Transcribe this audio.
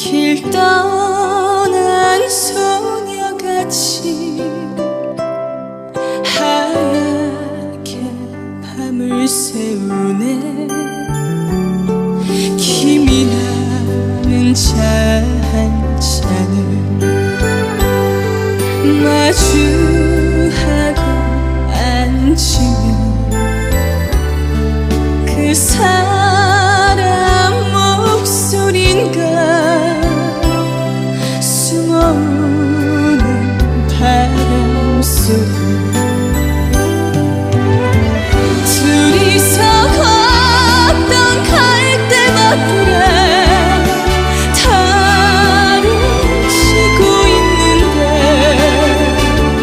길 떠난 소녀같이 하얗게 밤을 새우네. 김이 나는 차 한 잔을 마주하고 앉으면 그 사람